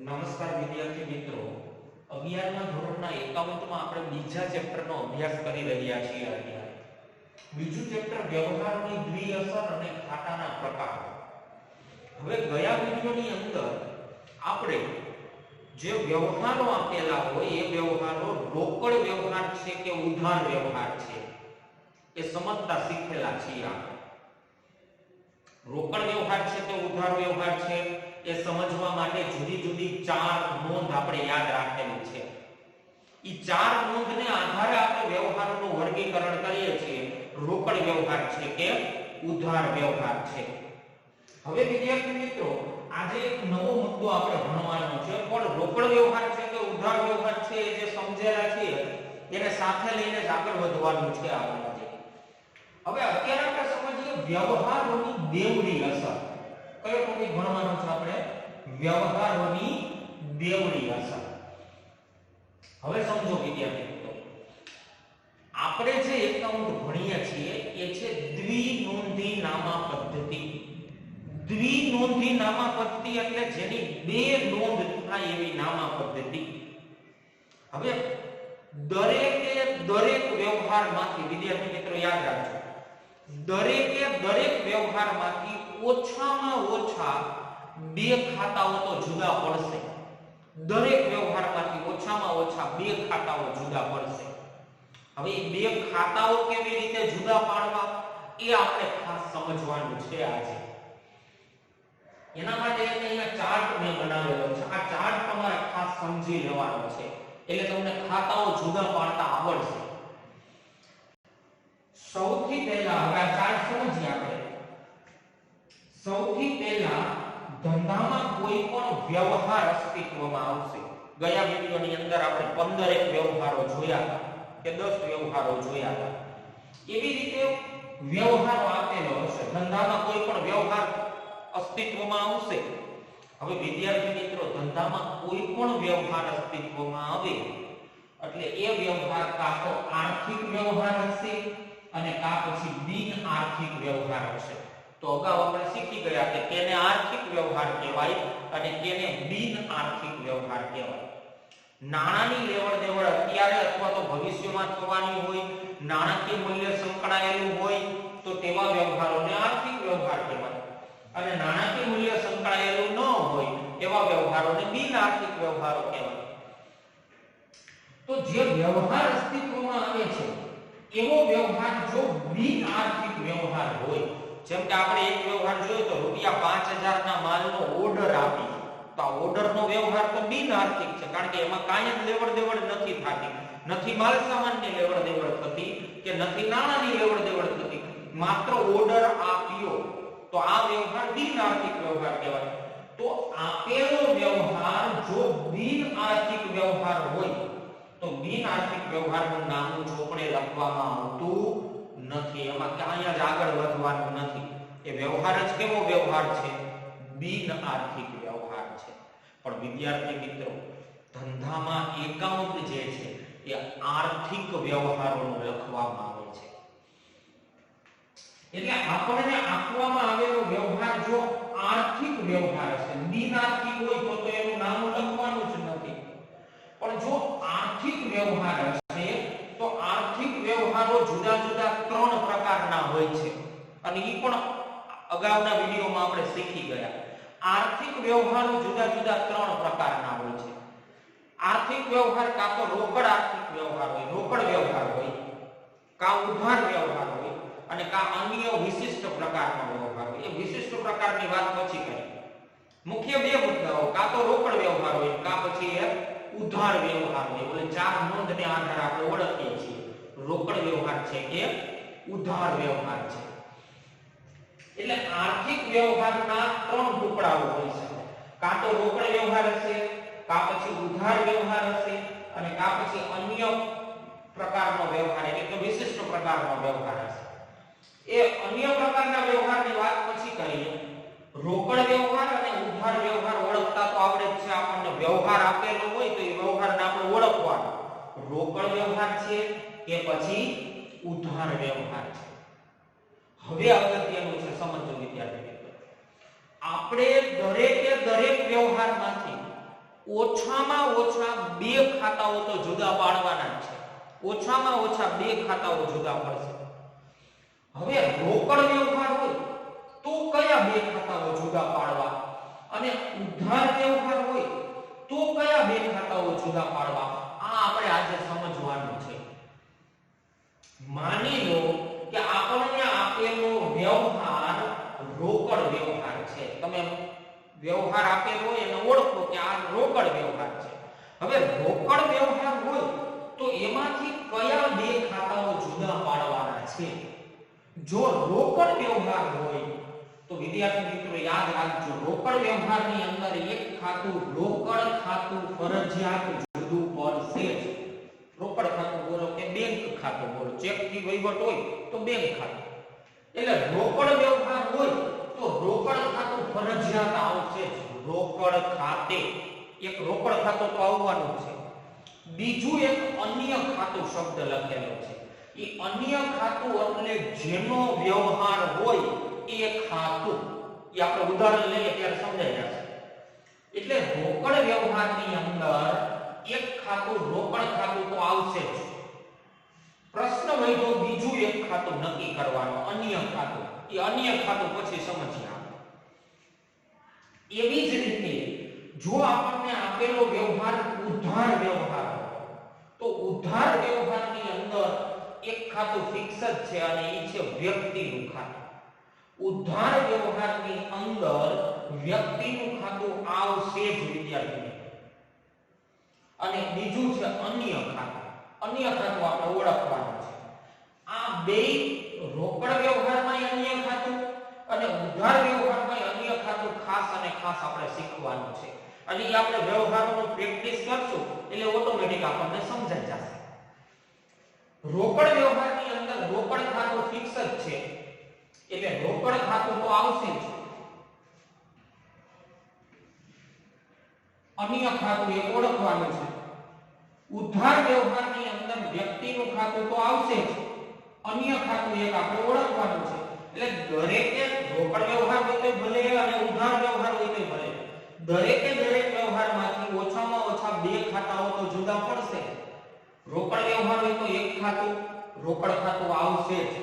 નમસ્કાર વિદ્યાર્થી મિત્રો, 11મા ધોરણના એકાઉન્ટમાં આપણે બીજા ચેપ્ટરનો અભ્યાસ કરી રહ્યા છીએ. અત્યારે બીજું ચેપ્ટર વ્યવહારની દ્વિઅસર અને ખાતાના પ્રકાર. હવે ગયા વિડિયોની અંદર આપણે જે વ્યવહારો આપેલા હોય એ વ્યવહારો રોકડ વ્યવહાર છે કે ઉધાર વ્યવહાર છે એ સમજતા શીખેલા છીએ. આપણે રોકડ વ્યવહાર છે કે ઉધાર વ્યવહાર છે એ સમજવા માટે જુદી જુદી ચાર નોંધ આપણે યાદ રાખેલી છે. ઈ ચાર નોંધને આધારે આપણે વ્યવહારોનું વર્ગીકરણ કરીએ છીએ. રોકડ વ્યવહાર છે કે ઉધાર વ્યવહાર છે. હવે વિદ્યાર્થી મિત્રો, આજે એક નવો મુદ્દો આપણે ભણવાનો છે. પણ રોકડ વ્યવહાર છે કે ઉધાર વ્યવહાર છે એ જે સમજેલા છે એને સાથે લઈને જ આગળ વધવાનું છે આપણે. હવે અત્યારે આપણે સમજીએ વ્યવહારોની બેવડી અસર. કયો ટોપિક ભણવાનો છે આપણે? વ્યવહારોની બેવડી અસર. હવે સમજો વિદ્યાર્થી મિત્રો, આપણે જે એકાઉન્ટ ભણીએ છીએ એ છે દ્વિનોંધી નામા પદ્ધતિ. દ્વિનોંધી નામા પદ્ધતિ એટલે જેની બે નોંધ થાય એવી નામા પદ્ધતિ. હવે દરેક વ્યવહારમાંથી વિદ્યાર્થી મિત્રો યાદ રાખજો, દરેક વ્યવહારમાંથી ઓછામાં ઓછા બે ખાતાઓ તો જુદા પડશે. દરેક વ્યવહારમાંથી ઓછામાં ઓછા બે ખાતાઓ જુદા પડશે. હવે એ બે ખાતાઓ કેવી રીતે જુદા પાડવા એ આપણે ખાસ સમજવાનું છે આજે. એના માટે અહીંયા ચાર્ટ મેં બનાવેલો છે. આ ચાર્ટ તમારે ખાસ સમજી લેવાનો છે એટલે તમને ખાતાઓ જુદા પાડતા આવડશે. સૌથી પહેલા હવે આ ચાર્ટ સમજીએ આપણે. સૌથી પહેલા ધંધામાં કોઈ પણ વ્યવહાર અસ્તિત્વમાં આવશે. ગયા વિડિયોની અંદર આપણે 15 વ્યવહારો જોયા હતા કે 10 વ્યવહારો જોયા હતા. એવી રીતે વ્યવહારો આપેલો હશે. ધંધામાં કોઈ પણ વ્યવહાર અસ્તિત્વમાં આવશે. હવે વિદ્યાર્થી મિત્રો, ધંધામાં કોઈ પણ વ્યવહાર અસ્તિત્વમાં આવે એટલે એ વ્યવહાર કાં તો આર્થિક વ્યવહાર હશે અને કાં પછી બિન આર્થિક વ્યવહાર હશે. તો અગાઉ આપણે શીખી ગયા કે કેને આર્થિક વ્યવહાર કહેવાય અને કેને બિન આર્થિક વ્યવહાર કહેવાય. નાણાંની લેવડ દેવડ અત્યારે અથવા તો ભવિષ્યમાં થવાની હોય, નાણાકીય મૂલ્ય સંકળાયેલું હોય તો તેવા વ્યવહારોને આર્થિક વ્યવહાર કહેવાય. અને નાણાકીય મૂલ્ય સંકળાયેલું ન હોય એવા વ્યવહારોને બિન આર્થિક વ્યવહારો કહેવાય. તો જે વ્યવહાર અસ્તિત્વમાં આવે છે એવો વ્યવહાર જો બિન આર્થિક વ્યવહાર હોય, જેમ કે આપણે એક વ્યવહાર જોયો તો ₹5000 ના માલનો ઓર્ડર આપી, તો આ ઓર્ડરનો વ્યવહાર તો બિન આર્થિક છે, કારણ કે એમાં કાંઈ જ લેવડ દેવડ નથી થતી, નથી માલ સામાનની લેવડ દેવડ થતી કે નથી નાણાંની લેવડ દેવડ થતી, માત્ર ઓર્ડર આપ્યો, તો આ વ્યવહાર બિન આર્થિક વ્યવહાર કહેવાય. તો આપેલો વ્યવહાર જો બિન આર્થિક વ્યવહાર હોય તો બિન આર્થિક વ્યવહારનું નામ ચોપડે લખવામાં આવતું નથી. એમાં ક્યાંય જ આગળ વધવાનું નથી. એ વ્યવહાર જ કેવો વ્યવહાર છે? બિન આર્થિક વ્યવહાર છે. પણ વિદ્યાર્થી મિત્રો, ધંધામાં એકાઉન્ટ જે છે એ આર્થિક વ્યવહારોનું લખવામાં આવે છે. એટલે આપણને આપવામાં આવેલો વ્યવહાર જો આર્થિક વ્યવહાર હશે, બિન આર્થિક હોય તો એનું નામ લખવાનું જ નથી. પણ જો આર્થિક વ્યવહાર હશે તો આર્થિક વ્યવહારો જુદા જુદા 3 પ્રકારના હોય છે. અને એ પણ અગાઉના વિડિયોમાં આપણે શીખી ગયા. આર્થિક વ્યવહારો જુદા જુદા 3 પ્રકારના હોય છે. આર્થિક વ્યવહાર કાં તો રોકડ આર્થિક વ્યવહાર હોય, રોકડ વ્યવહાર હોય, કાં ઉધાર વ્યવહાર હોય અને કાં અન્ય વિશિષ્ટ પ્રકારનો વ્યવહાર હોય. એ વિશિષ્ટ પ્રકારની વાત પછી કરીએ. મુખ્ય બે મુદ્દાઓ, કાં તો રોકડ વ્યવહાર હોય કાં પછી એ ઉધાર વ્યવહાર હોય. એટલે ચાર નોંધને આધારે આપણે ઓળખીએ છીએ રોકડ વ્યવહાર છે કે ઉધાર વ્યવહાર છે. એટલે આર્થિક વ્યવહારના 3 ટુકડાઓ હોય છે. કાં તો રોકડ વ્યવહાર હશે, કાં પછી ઉધાર વ્યવહાર હશે અને કાં પછી અન્ય પ્રકારનો વ્યવહાર એટલે કે વિશિષ્ટ પ્રકારનો વ્યવહાર હશે. એ અન્ય પ્રકારના વ્યવહારની વાત પછી કરીએ. રોકડ વ્યવહાર અને ઉધાર વ્યવહાર ઓળખતા તો આવડે જ છે આપણને. વ્યવહાર આપેલો હોય તો એ વ્યવહારને આપણે ઓળખવાનો. રોકડ વ્યવહાર છે કે પછી ઉધાર વ્યવહાર છે. હવે અગત્યનું છે, સમજો વિદ્યાર્થી મિત્રો, આપણે દરેક વ્યવહારમાંથી ઓછામાં ઓછા બે ખાતાઓ તો જુદા પાડવાના જ છે. ઓછામાં ઓછા બે ખાતાઓ જુદા પડશે. હવે રોકડ વ્યવહાર હોય તો કયા બે ખાતાઓ જુદા પાડવા, અને ઉધાર વ્યવહાર હોય તો કયા બે ખાતાઓ જુદા પાડવા, આ આપણે આજે સમજવાનું છે. માની લો કે આપણને આપેલો વ્યવહાર રોકડ વ્યવહાર છે. તમે વ્યવહાર આપેલો હોય એને ઓળખો કે આ રોકડ વ્યવહાર છે. હવે રોકડ વ્યવહાર હોય તો એમાંથી કયા બે ખાતાઓ જુદા પાડવાના છે? જો રોકડ વ્યવહાર હોય તો વિદ્યાર્થી મિત્રો યાદ રાખજો, રોકડ વ્યવહારની અંદર એક ખાતું રોકડ ખાતું ફરજિયાત જુદું પડશે જ. રોકડ ખાતું બોલો કે બેંક ખાતું બોલો, ચેક થી વહીવટ હોય તો બેંક ખાતું. એટલે રોકડ વ્યવહાર હોય તો રોકડ ખાતું ફરજિયાત આવશે જ. રોકડ ખાતે એક રોકડ ખાતું તો આવવાનું છે. બીજું એક અન્ય ખાતું શબ્દ લખેલો છે. એ અન્ય ખાતું એટલે જેનો વ્યવહાર હોય એ ખાતું. એ આપણે ઉદાહરણ લઈએ ત્યારે સમજાઈ જશે. એટલે રોકડ વ્યવહારની અંદર એક ખાતું રોકડ ખાતું તો આવશે જ. પ્રશ્ન વધ્યો બીજું એક ખાતું નક્કી કરવાનું, અન્ય ખાતું. એ અન્ય ખાતું પછી સમજીએ આપણે. એવી જ રીતે જો આપણને આપેલો વ્યવહાર ઉધાર વ્યવહાર તો ઉધાર વ્યવહારની અંદર એક ખાતું ફિક્સ જ છે અને એ છે વ્યક્તિનું ખાતું. ઉધાર વ્યવહારની અંદર વ્યક્તિનું ખાતું આવશે જ વિદ્યાર્થી મિત્રો. અને બીજું છે અન્ય ખાતું. અન્ય ખાતું આપણે ઓળખવાનું છે. આ બે રોકડ વ્યવહારમાં અન્ય ખાતું અને ઉધાર વ્યવહારમાં અન્ય ખાતું ખાસ અને ખાસ આપણે શીખવાનું છે. અને એ આપણે વ્યવહારોનું પ્રેક્ટિસ કરશું એટલે ઓટોમેટિક આપણને સમજાઈ જશે. રોકડ વ્યવહારની અંદર રોકડ ખાતું ફિક્સ જ છે એટલે રોકડ ખાતું તો આવશે જ. અન્ય ખાતું એ ઓળખવાનું છે. ઉધાર વ્યવહારની અંદર વ્યક્તિનું ખાતું તો આવશે જ. અન્ય ખાતું એક આપણે ઓળખવાનું છે. એટલે દરેકે રોકડ વ્યવહાર હોય તો ભલે અને ઉધાર વ્યવહાર હોય તો ભલે, દરેકે દરેક વ્યવહારમાંથી ઓછામાં ઓછા બે ખાતાઓ તો જુદા પડશે. રોકડ વ્યવહાર હોય તો એક ખાતું રોકડ ખાતું આવશે જ.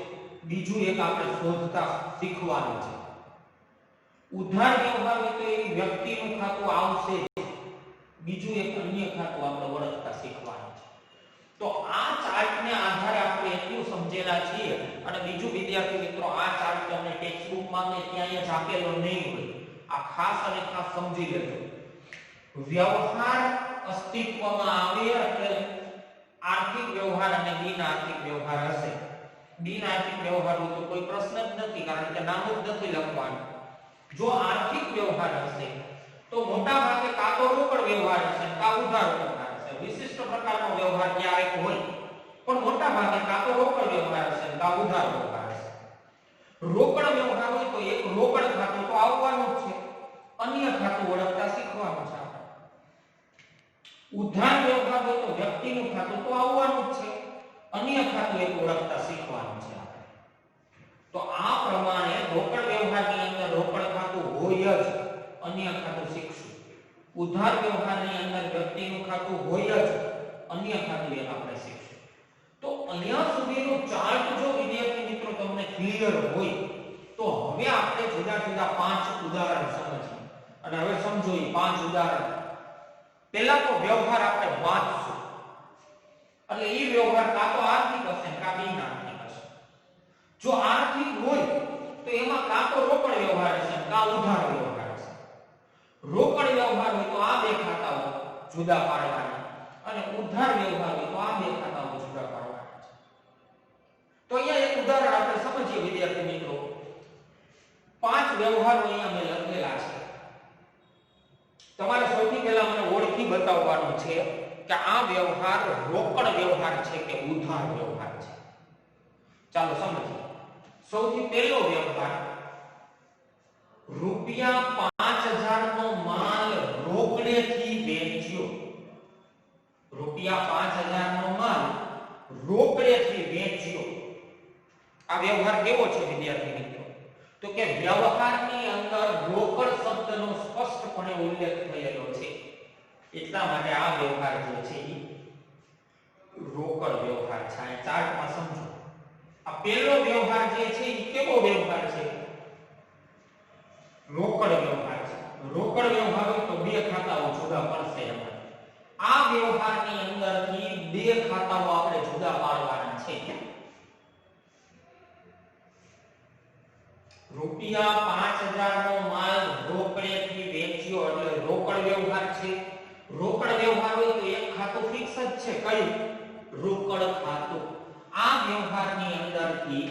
બીજું એક આપણે શોધતા શીખવાનું છે. ઉધાર વ્યવહાર હોય તો એક વ્યક્તિનું ખાતું આવશે જ. બીજું એક અન્ય ખાતું આપણે ઓળખતા શીખવાનું છે. તો આ ચાર્ટને આધારે આપણે એટલું સમજેલા છીએ. અને બીજું વિદ્યાર્થી મિત્રો, આ ચાર્ટ તમને ટેક્સ્ટ બુકમાં ને ત્યાં જ આપેલો નહીં હોય. આ ખાસ અને ખાસ સમજી લેજો. વ્યવહાર અસ્તિત્વમાં આવે એટલે આર્થિક વ્યવહાર અને બિન આર્થિક વ્યવહાર હશે. બિન આર્થિક વ્યવહાર હોય તો કોઈ પ્રશ્ન જ નથી, કારણ કે નામ જ નથી લખવાનું. જો આર્થિક વ્યવહાર હશે તો મોટા ભાગે કાં તો રોકડ વ્યવહાર હશે કાં ઉધાર વ્યવહાર હશે. વિશિષ્ટ પ્રકારનો વ્યવહાર ક્યારેક હોય પણ મોટા ભાગે કાં તો રોકડ વ્યવહાર હશે કાં ઉધાર વ્યવહાર હશે. રોકડ વ્યવહાર હોય તો એક રોકડ ખાતું તો આવવાનું જ છે. અન્ય ખાતું ઓળખતા શીખવાનું છે. ઉધાર વ્યવહાર હોય તો વ્યક્તિનું ખાતું તો આવવાનું જ છે. અન્ય ખાતું એક ઓળખતા શીખવાનું છે. તો આ પ્રમાણે રોકડ વ્યવહારની અંદર રોકડ ખાતું હોય જ, અન્ય ખાતું શીખશું. ઉધાર વ્યવહારની અંદર વ્યક્તિનું ખાતું હોય જ, અન્ય ખાતું એક આપણે શીખશું. તો અહીંયા સુધીનો ચાર્ટ જો વિદ્યાર્થી મિત્રો તમને ક્લિયર હોય તો હવે આપણે જુદા જુદા 5 ઉદાહરણ સમજીએ. અને હવે સમજો એ 5 ઉદાહરણ. પહેલા તો વ્યવહાર આપણે વાંચશું. એટલે એ વ્યવહાર કાં તો આર્થિક હશે કાં બિન આર્થિક હશે. જો આર્થિક હોય તો એમાં કાં તો રોકડ વ્યવહાર હશે કાં ઉધાર વ્યવહાર હશે. રોકડ વ્યવહાર હોય તો આ બે ખાતાઓ જુદા પાડવાના અને ઉધાર વ્યવહાર હોય તો આ બે ખાતાઓ જુદા પાડવાના છે. તો અહીંયા એક ઉદાહરણ આપણે સમજીએ વિદ્યાર્થી મિત્રો. 5 વ્યવહારો અહીંયા મેં લખેલા છે. તમારે સૌથી પહેલા મને ઓળખી બતાવવાનું છે કે આ વ્યવહાર રોકડ વ્યવહાર છે કે ઉધાર વ્યવહાર છે. ચાલો સમજીએ. સૌથી પહેલો વ્યવહાર, રૂપિયા 5000 નો માલ રોકડેથી વેચ્યો. રૂપિયા 5000 નો માલ રોકડેથી વેચ્યો. આ વ્યવહાર કેવો છે વિદ્યાર્થી મિત્રો? તો કે વ્યવહારની અંદર રોકડ શબ્દનો સ્પષ્ટપણે ઉલ્લેખ થયેલો છે. એટલા માટે આ વ્યવહાર જે છે એ રોકડ વ્યવહાર છે. આ ચાર્ટમાં સમજો. આ પહેલો વ્યવહાર જે છે એ કેવો વ્યવહાર છે? રોકડ વ્યવહાર છે. રોકડ વ્યવહાર હોય તો બે ખાતાઓ જુદા પડશે એમાં. આ વ્યવહારની અંદરથી બે ખાતાઓ આપણે જુદા પાડવાના છે. રૂપિયા 5000 નો માલ રોકડેથી વેચ્યો એટલે રોકડ વ્યવહાર છે. રોકડ વ્યવહાર હોય તો એક ખાતું ફિક્સ જ છે. કયું? રોકડ ખાતું. આ વ્યવહારની અંદરથી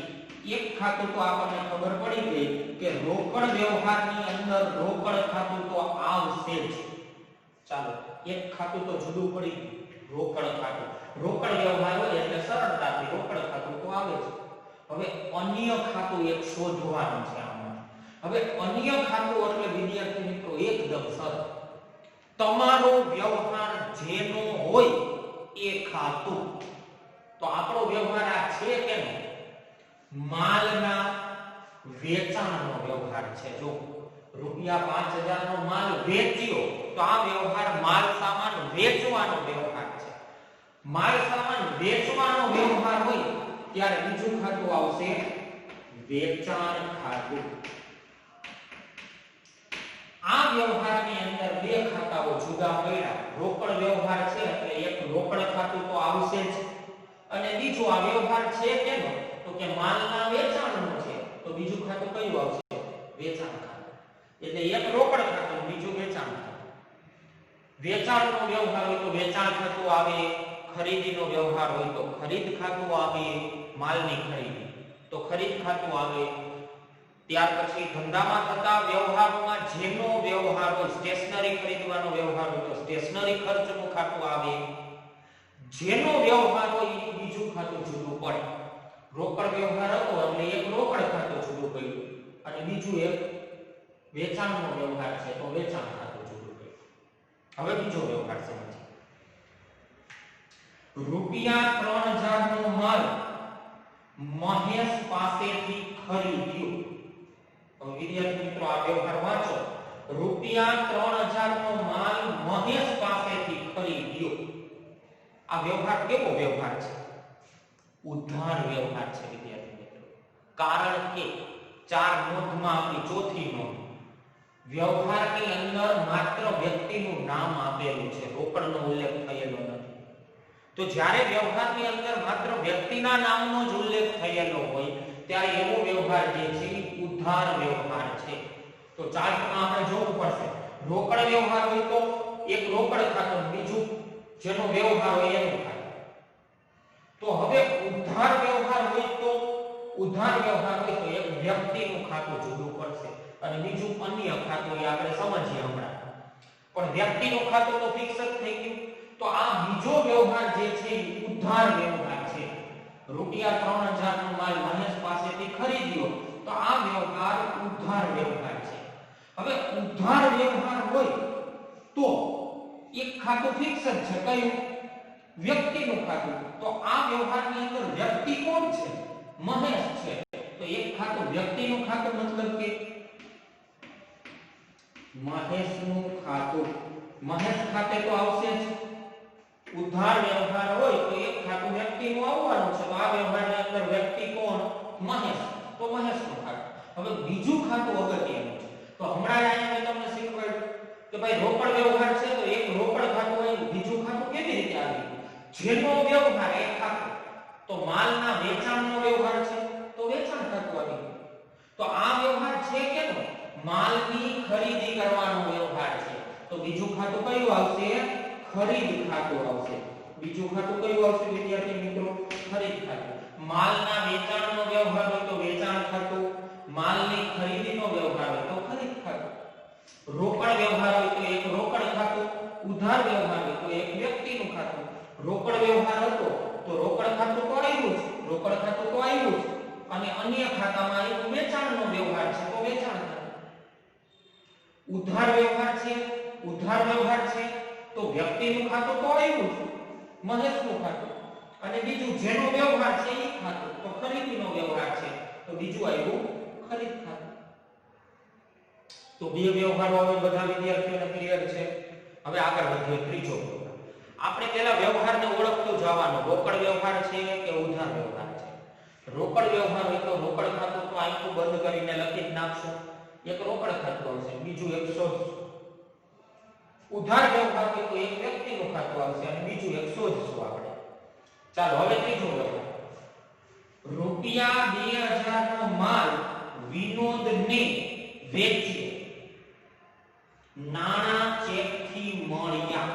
એક ખાતું તો આપણને ખબર પડી ગઈ કે રોકડ વ્યવહારની અંદર રોકડ ખાતું તો આવશે જ. ચાલો એક ખાતું તો જુદું પડી ગયું, રોકડ ખાતું. રોકડ વ્યવહાર હોય એટલે સરળતાથી રોકડ ખાતું તો આવે છે. હવે અન્ય ખાતું એક શોધવાનું છે આમાં. હવે અન્ય ખાતું એટલે વિદ્યાર્થી મિત્રો એકદમ સરળ. તમારો વ્યવહાર જેનો હોય એ ખાતું. તો આપણો વ્યવહાર આ છે કે નહીં? માલના વેચાણનો વ્યવહાર છે. જો રૂપિયા 5000 નો માલ વેચ્યો તો આ વ્યવહાર માલ સામાન વેચવાનો વ્યવહાર છે. માલ સામાન વેચવાનો વ્યવહાર હોય ત્યારે બીજું ખાતું આવશે વેચાણ ખાતું. આ વ્યવહારની અંદર બે ખાતાઓ જુદા પડ્યા. રોકડ વ્યવહાર છે એટલે એક રોકડ ખાતું તો આવશે જ, અને બીજું આ વ્યવહાર છે કેનો? તો કે માલના વેચાણનો છે. તો બીજું ખાતું કયું આવશે? વેચાણ ખાતું. એટલે એક રોકડ ખાતું, બીજું વેચાણ ખાતું. વેચાણનો વ્યવહાર હોય તો વેચાણ ખાતું આવે, ખરીદીનો વ્યવહાર હોય તો ખરીદ ખાતું આવે, માલની ખરીદી તો ખરીદ ખાતું આવે. ત્યાર પછી ધંધામાં થતા વ્યવહારોમાં જેનો વ્યવહાર હોય, સ્ટેશનરી ખરીદવાનો વ્યવહાર હોય તો સ્ટેશનરી ખર્ચનું ખાતું આવે. જેનો વ્યવહાર હોય એ બીજું ખાતું જુદું પડે. રોકડ વ્યવહાર હતો એટલે એક રોકડ ખાતું જુદું પડ્યું અને બીજું એક વેચાણનો વ્યવહાર છે તો વેચાણ ખાતું જુદું પડ્યું. હવે બીજો વ્યવહાર સમજીએ. રૂપિયા 3000 નો માલ મહેશ પાસેથી ખરીદ્યો. તો વિદ્યાર્થી મિત્રો આ વ્યવહાર વાંચો. રૂપિયા 3000 નો માલ મહેશ પાસેથી ખરીદ્યો. આ વ્યવહાર કેવો વ્યવહાર છે? ઉધાર વ્યવહાર છે વિદ્યાર્થી મિત્રો. કારણ કે 4 નોંધમાં આપણી ચોથી નોંધ વ્યવહારની અંદર માત્ર વ્યક્તિનું નામ આપેલું છે, રોકડનો ઉલ્લેખ થયેલો નથી. તો જ્યારે વ્યવહારની અંદર માત્ર વ્યક્તિના નામનો જ ઉલ્લેખ થયેલો હોય ત્યારે એવો વ્યવહાર જે છે એ ઉધાર વ્યવહાર છે. તો ચાર્ટમાં આપણે જોવું પડશે. રોકડ વ્યવહાર હોય તો એક રોકડ ખાતું, બીજું જેનો વ્યવહાર હોય એનું ખાતું. તો હવે ઉધાર વ્યવહાર હોય તો એક વ્યક્તિનું ખાતું જુદું પડશે અને બીજું અન્ય ખાતું એ આપણે સમજીએ હમણાં. પણ વ્યક્તિનું ખાતું તો ફિક્સ જ થઈ ગયું. તો આ બીજો વ્યવહાર જે છે એ ઉધાર વ્યવહાર છે. રૂપિયા 3000 નો માલ મહેશ પાસેથી ખરીદ્યો તો આ વ્યવહાર ઉધાર વ્યવહાર છે. હવે ઉધાર વ્યવહાર હોય તો એક ખાતું ફિક્સ જ છે. કયું? વ્યક્તિનું ખાતું. તો આ વ્યવહારની અંદર વ્યક્તિ કોણ છે? મહેશ છે. તો એક ખાતું વ્યક્તિનું ખાતું મતલબ કે મહેશનું ખાતું. મહેશ ખાતે તો આવશે જ. ઉધાર વ્યવહાર હોય તો એક ખાતું વ્યક્તિનું આવવાનું છે. તો આ વ્યવહારની અંદર વ્યક્તિ કોણ? મહેશ. તો મહેશનું ખાતું. હવે બીજું ખાતું અગત્યનું છે. તો હમણાં અહીંયા મેં તમને શીખવાડ્યું કે ભાઈ રોકડ વ્યવહાર છે તો એક રોકડ ખાતું હોય, બીજું ખાતું કેવી રીતે આવે? જેનો વ્યવહાર એક ખાતું. તો માલના વેચાણનો વ્યવહાર છે તો વેચાણ ખાતું આવી ગયું. તો આ વ્યવહાર છે કેનો? માલની ખરીદી કરવાનો વ્યવહાર છે. તો બીજું ખાતું કયું આવશે? ખરીદ ખાતું આવશે. બીજું ખાતું કયું આવશે વિદ્યાર્થી મિત્રો? ખરીદ ખાતું. માલના વેચાણનો વ્યવહાર હોય તો વેચાણ ખાતું, માલની ખરીદીનો વ્યવહાર હોય તો ખરીદ ખાતું. રોકડ વ્યવહાર હોય તો એક રોકડ ખાતું, ઉધાર વ્યવહાર હોય તો એક વ્યક્તિનું ખાતું. રોકડ વ્યવહાર હતો તો રોકડ ખાતું તો આવ્યું જ, રોકડ ખાતું તો આવ્યું જ, અને અન્ય ખાતામાં એક વેચાણનો વ્યવહાર છે તો વેચાણ ખાતું. ઉધાર વ્યવહાર છે તો વ્યક્તિનું ખાતું તો આવ્યું જ, મહેશનું ખાતું, અને બીજું જેનો વ્યવહાર છે એ ખાતું. તો ખરીદીનો વ્યવહાર છે તો બીજું આવ્યું ખરીદ ખાતું. તો બે વ્યવહારો હવે બધા વિદ્યાર્થીઓને ક્લિયર છે. હવે આગળ વધીએ ત્રીજો વ્યવહાર. આપણે પહેલા વ્યવહારને ઓળખતો જવાનો. રોકડ વ્યવહાર છે કે ઉધાર વ્યવહાર છે. રોકડ વ્યવહાર હોય તો રોકડ ખાતું તો આંખું બંધ કરીને લખી જ નાખશો. એક રોકડ ખાતું આવશે, બીજું 100. ઉધાર વ્યવહાર હોય તો એક વ્યક્તિનું ખાતું આવશે અને બીજું 100 આપણે. ચાલો હવે ત્રીજો વ્યવહાર. રૂપિયા 2000 નો માલ વિનોદને વેચ્યો, નાણાં ચેકથી મળ્યા.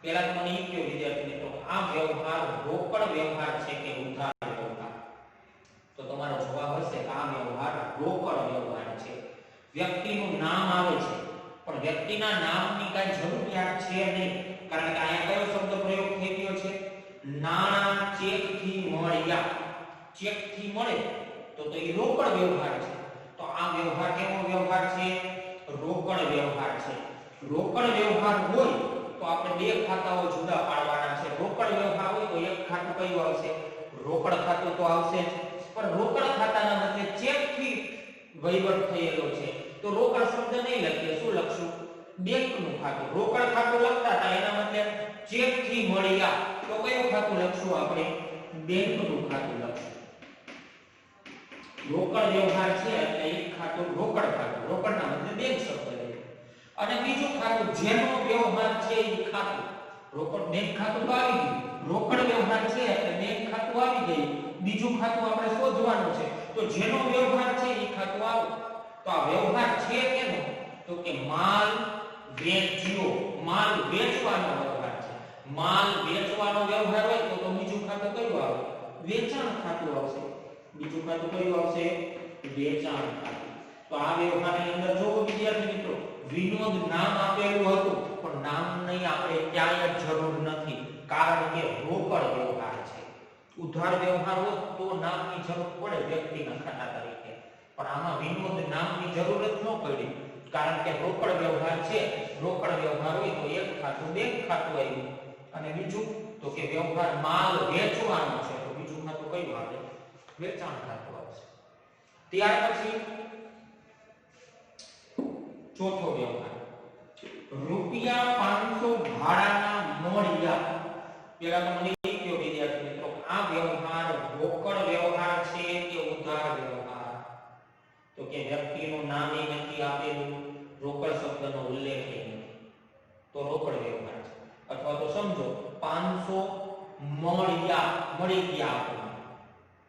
પહેલા તો મને એ કહ્યું વિદ્યાર્થી મિત્રો, આ વ્યવહાર રોકડ વ્યવહાર છે કે ઉધાર વ્યવહાર? તો તમારો જવાબ હશે કે આ વ્યવહાર રોકડ વ્યવહાર છે. વ્યક્તિનું નામ આવે છે પણ વ્યક્તિના નામની કઈ જરૂરિયાત છે નહીં, કારણ કે અહીંયા કયો શબ્દ પ્રયોગ થઈ ગયો છે? નાણાં ચેકથી મળ્યા. ચેકથી મળે તો એ રોકડ વ્યવહાર છે. તો આ વ્યવહાર કેવો વ્યવહાર છે? રોકડ વ્યવહાર છે. રોકડ વ્યવહાર હોય તો આપણે બે ખાતાઓ જુદા પાડવાના છે. રોકડ વ્યવહાર હોય તો એક ખાતું કયું આવશે? રોકડ ખાતું તો આવશે જ, પણ રોકડ ખાતાના મધ્ય ચેકથી વહીવટ થયેલો છે તો રોકડ શબ્દ નહીં લખીએ, શું લખશું? બેંકનું ખાતું. રોકડ ખાતું લખતા હતા એના મધ્ય ચેકથી મળ્યા તો કયું ખાતું લખશું આપણે? બેંકનું ખાતું લખશું. રોકડ વ્યવહાર છે એટલે એક ખાતું રોકડ ખાતું, રોકડના મધ્ય બેંક શબ્દ લઈએ. અને બીજું ખાતું જેનો વ્યવહાર છે એ ખાતું. રોકડ બેંક ખાતું તો આવી ગયું, રોકડ વ્યવહાર છે એટલે બેંક ખાતું આવી ગયું. બીજું ખાતું આપણે શોધવાનું છે તો જેનો વ્યવહાર છે એ ખાતું આવે. તો આ વ્યવહાર છે કેનો? તો કે માલ વેચ્યો, માલ વેચવાનો વ્યવહાર છે. માલ વેચવાનો વ્યવહાર હોય તો બીજું ખાતું કયું આવે? વેચાણ ખાતું આવશે. બીજું ખાતું કયું આવશે? વેચાણ ખાતું. તો આ વ્યવહારની અંદર જોવો વિદ્યાર્થી મિત્રો, વિનોદ નામ આપેલું હતું પણ નામની આપણે ક્યાંય જરૂર નથી, કારણ કે રોકડ વ્યવહાર છે. ઉધાર વ્યવહાર હોય તો નામની જરૂર પડે વ્યક્તિના ખાતા તરીકે, પણ આમાં વિનોદ નામની જરૂર જ ન પડી, કારણ કે રોકડ વ્યવહાર છે. રોકડ વ્યવહાર હોય તો એક ખાતું બેંક ખાતું આવ્યું, અને બીજું તો કે વ્યવહાર માલ વેચવાનો છે તો બીજું ખાતું કયું આવે? વેચાણ ખાતું આવશે. ત્યાર પછી ચોથો વ્યવહાર, રૂપિયા 500 ભાડાના મળ્યા. પેલા તો મને એ કહ્યો વિદ્યાર્થી મિત્રો, આ વ્યવહાર રોકડ વ્યવહાર છે કે ઉધાર વ્યવહાર? તો કે વ્યક્તિનું નામ એ નથી આપેલું, રોકડ શબ્દનો ઉલ્લેખ નથી, તો રોકડ વ્યવહાર છે. અથવા તો સમજો 500 મળ્યા, મળી ગયા આપણને,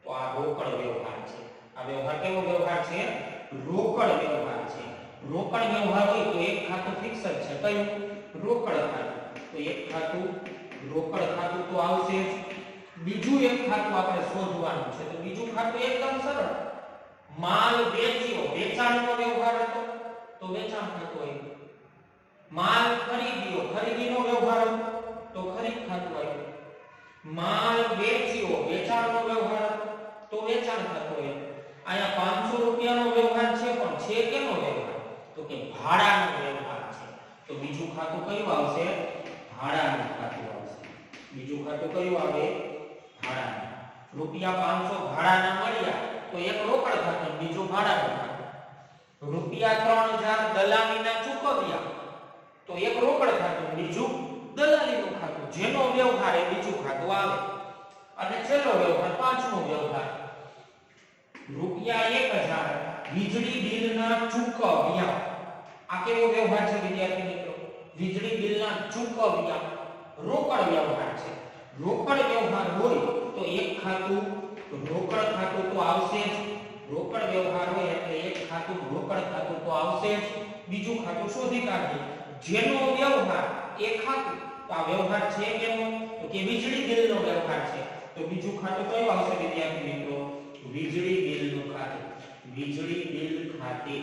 તો આ રોકડ વ્યવહાર છે. આ વ્યવહાર કેવો વ્યવહાર છે? રોકડ વ્યવહાર છે. રોકડ વ્યવહાર હોય તો એક ખાતું ફિક્સ જ છે, કયું? રોકડ ખાતું. તો એક ખાતું રોકડ ખાતું તો આવશે જ. બીજું એક ખાતું આપણે શોધવાનું છે, તો બીજું ખાતું એકદમ સરળ, માલ વેચ્યો, વેચાણનો વ્યવહાર હતો તો વેચાણ ખાતું આવ્યું. માલ ખરીદ્યો, ખરીદીનો વ્યવહાર હતો તો ખરીદ ખાતું આવ્યું. માલ વેચ્યો, વેચાણનો વ્યવહાર હતો તો વેચાણ ખાતું આવ્યું. અહીંયા 500 રૂપિયાનો વ્યવહાર છે પણ છે કેનો વ્યવહાર? તો કે ભાડાનો વ્યવહાર છે. તો બીજું ખાતું કયું આવશે? ભાડાનું ખાતું આવશે. બીજું ખાતું કયું આવે? ભાડાનું. રૂપિયા 500 ભાડાના મળ્યા તો એક રોકડ ખાતું, બીજું ભાડાનું ખાતું. રૂપિયા 3000 દલાલીના ચૂકવ્યા તો એક રોકડ ખાતું, બીજું દલાલીનું ખાતું. જેનો વ્યવહાર એ બીજું ખાતું આવે. અને છેલ્લો વ્યવહાર, પાંચમો વ્યવહાર, રૂપિયા 1000 વીજળી બિલના ચૂકવ્યા. આ કેવો વ્યવહાર છે વિદ્યાર્થી મિત્રો? વીજળી બિલના ચૂકવ્યા, રોકડ વ્યવહાર છે. રોકડ વ્યવહાર હોય તો એક ખાતું રોકડ ખાતું તો આવશે જ. રોકડ વ્યવહાર હોય એટલે એક ખાતું રોકડ ખાતું તો આવશે જ. બીજું ખાતું શોધી કાઢીએ, જેનો વ્યવહાર એ ખાતું. તો આ વ્યવહાર છે કેનો? તો કે વીજળી બિલનો વ્યવહાર છે. તો બીજું ખાતું કયું આવશે વિદ્યાર્થી મિત્રો? વીજળી બિલનું ખાતું. વીજળી બિલ ખાતે.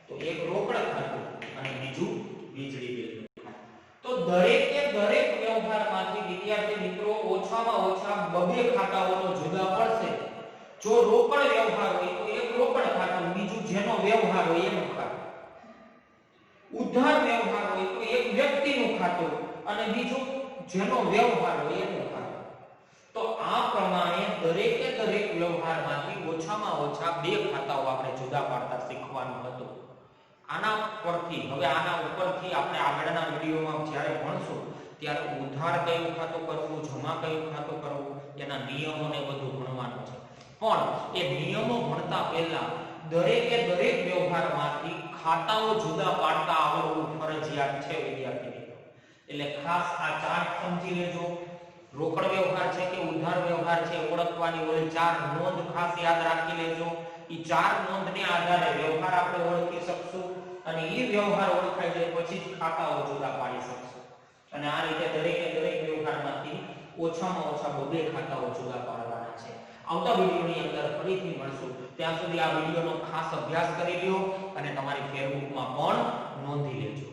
તો એક રોકડ ખાતું અને બીજું વીજળી બિલનું ખાતું. તો દરેકે દરેક વ્યવહારમાંથી વિદ્યાર્થી મિત્રો ઓછામાં ઓછા બબે ખાતાઓનો જુદા પડશે. જો રોકડ વ્યવહાર હોય તો એક રોકડ ખાતું, બીજું જેનો વ્યવહાર હોય એનું ખાતું. ઉધાર વ્યવહાર હોય તો એક વ્યક્તિનું ખાતું અને બીજું જેનો વ્યવહાર હોય એનું ખાતું. તો આ પ્રમાણે દરેકે દરેક વ્યવહારમાંથી ઓછામાં ઓછા બે ખાતાઓ આપણે જુદા પાડતા શીખવાનું હતું. આના પરથી હવે આના ઉપરથી આપણે આગળના વિડીયોમાં જ્યારે ભણશું ત્યારે ઉધાર કયું ખાતું કરવું, જમા કયું ખાતું કરવું, એના નિયમોને બધું ભણવાનું છે. પણ એ નિયમો ભણતા પહેલા દરેકે દરેક વ્યવહારમાંથી ખાતાઓ જુદા પાડતા આવડવું ફરજિયાત છે વિદ્યાર્થી મિત્રો. એટલે ખાસ આ ચાર્ટ સમજી લેજો. રોકડ વ્યવહાર છે કે ઉધાર વ્યવહાર છે ઓળખવાની ઓલી ચાર નોંધ ખાસ યાદ રાખી લેજો. ઈ ચાર નોંધને આધારે વ્યવહાર આપણે ઓળખી શકશું અને ઈ વ્યવહાર ઓળખાઈ જાય પછી જ ખાતાઓ જુદા પાડી શકશું. અને આ રીતે દરેકે દરેક વ્યવહારમાંથી ઓછામાં ઓછા 2 ખાતાઓ જુદા પાડવાના છે. આવતા વિડીયોની અંદર ફરીથી મળશું. ત્યાં સુધી આ વિડીયોનો ખાસ અભ્યાસ કરી લ્યો અને તમારી ફેરબુકમાં પણ નોંધી લેજો.